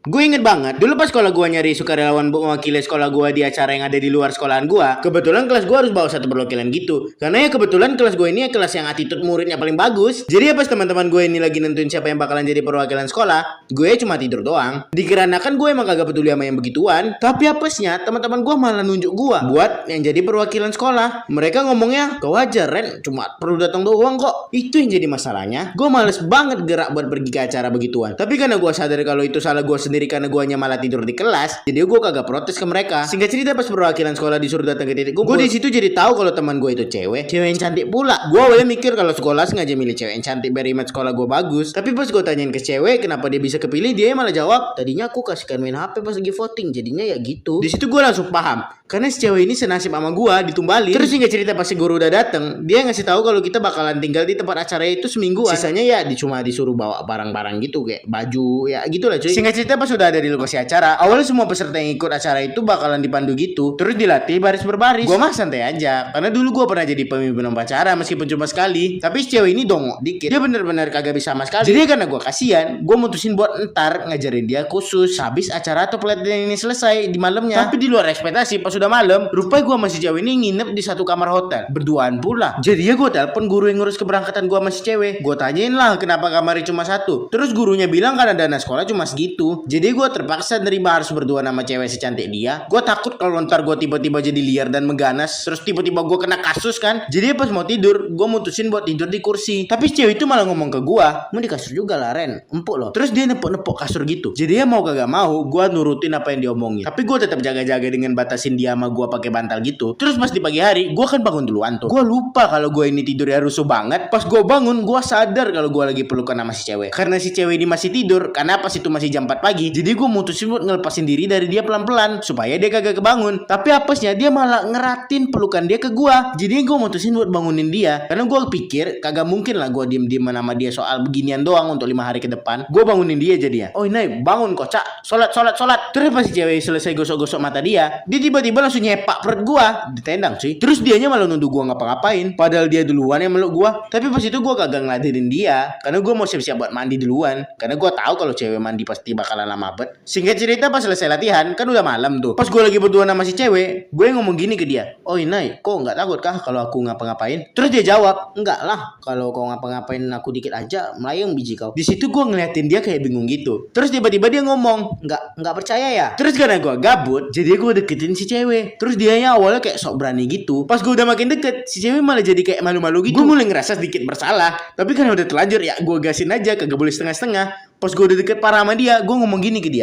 Gue inget banget, dulu pas sekolah gue nyari sukarelawan buat mewakili sekolah gue di acara yang ada di luar sekolahan gue. Kebetulan kelas gue harus bawa satu perwakilan gitu. Karena ya kebetulan kelas gue ini ya kelas yang attitude muridnya paling bagus. Jadi ya pas teman-teman gue ini lagi nentuin siapa yang bakalan jadi perwakilan sekolah, gue cuma tidur doang. Dikarenakan gue emang kagak peduli sama yang begituan. Tapi apesnya teman-teman gue malah nunjuk gue buat yang jadi perwakilan sekolah. Mereka ngomongnya, kau aja Ren, cuma perlu datang doang kok. Itu yang jadi masalahnya. Gue males banget gerak buat pergi ke acara begituan. Tapi karena gue sadar kalau itu salah gue sendiri karena guanya malah tidur di kelas, jadi gue kagak protes ke mereka. Singkat cerita pas perwakilan sekolah disuruh datang ke titik kumpul, gue di situ jadi tahu kalau teman gue itu cewek yang cantik pula. Gue awalnya mikir kalau sekolah sengaja milih cewek yang cantik biar image sekolah gue bagus. Tapi pas gue tanyain ke cewek kenapa dia bisa kepilih, dia malah jawab, tadinya aku kasihkan main HP pas lagi voting, jadinya ya gitu. Di situ gue langsung paham, karena si cewek ini senasib sama gue, ditumbalin. Terus singkat cerita pas si guru udah dateng, dia ngasih tahu kalau kita bakalan tinggal di tempat acara itu semingguan. Sisanya ya cuma disuruh bawa barang-barang gitu kayak baju ya gitulah cuy. Singkat cerita pas udah ada di lokasi acara, awalnya semua peserta yang ikut acara itu bakalan dipandu gitu, terus dilatih baris berbaris. Gue mah santai aja, karena dulu gue pernah jadi pemimpin upacara meskipun cuma sekali. Tapi si cewek ini dongok dikit, dia bener-bener kagak bisa sama sekali. Jadi karena gue kasihan, gue mutusin buat ntar ngajarin dia khusus habis acara atau pelatihan ini selesai di malamnya. Tapi di luar ekspektasi, pas udah malam, rupanya gue masih cewek ini nginep di satu kamar hotel, berduaan pula. Jadi ya gue telepon guru yang ngurus keberangkatan gue masih cewek. Gue tanyain lah kenapa kamarnya cuma satu. Terus gurunya bilang karena dana sekolah cuma segitu. Jadi gue terpaksa nerima harus berdua sama cewek secantik dia. Gue takut kalau ntar gue tiba-tiba jadi liar dan mengganas, terus tiba-tiba gue kena kasus kan. Jadi pas mau tidur, gue mutusin buat tidur di kursi. Tapi cewek itu malah ngomong ke gue, mau di kasur juga lah Ren, empuk loh. Terus dia nepok-nepok kasur gitu. Jadi ya mau kagak mau, gue nurutin apa yang diomongin. Tapi gue tetap jaga-jaga dengan batasin dia sama gue pakai bantal gitu. Terus pas di pagi hari, gue kan bangun duluan tuh. Gue lupa kalau gue ini tidurnya rusuh banget. Pas gue bangun, gue sadar kalau gue lagi pelukan sama si cewek. Karena si cewek ini masih tidur, karena pas itu masih jam 4 pagi. Jadi gue mutusin buat ngelepasin diri dari dia pelan-pelan supaya dia kagak kebangun. Tapi apesnya dia malah ngeratin pelukan dia ke gue. Jadi gue mutusin buat bangunin dia. Karena gue pikir kagak mungkin lah gue diem-diem sama dia soal beginian doang untuk 5 hari ke depan. Gue bangunin dia jadinya. Oh ini bangun kocak, sholat. Terus pas si cewek selesai gosok-gosok mata dia tiba-tiba langsung nyepak perut gue, ditendang sih. Terus dianya malah nuduh gue ngapa-ngapain, padahal dia duluan yang meluk gue. Tapi pas itu gue kagak ngeladenin dia, karena gue mau siap-siap buat mandi duluan. Karena gue tahu kalau cewek mandi pasti bakalan lama bet. Singkat cerita pas selesai latihan, kan udah malam tuh. Pas gue lagi berdua sama si cewek, gue ngomong gini ke dia, oh Inai, kok nggak takut kah kalau aku ngapa-ngapain? Terus dia jawab, enggak lah, kalau kau ngapa-ngapain aku dikit aja, melayang biji kau. Di situ gue ngeliatin dia kayak bingung gitu. Terus tiba-tiba dia ngomong, nggak percaya ya? Terus karena gue gabut, jadi gue deketin si cewek. Terus dianya awalnya kayak sok berani gitu. Pas gue udah makin deket, si cewek malah jadi kayak malu-malu gitu. Gue mulai ngerasa sedikit bersalah. Tapi karena udah telanjur ya gue gasin aja, kagak boleh setengah-setengah. Pas gue udah deket parah sama dia, gue ngomong gini ke dia,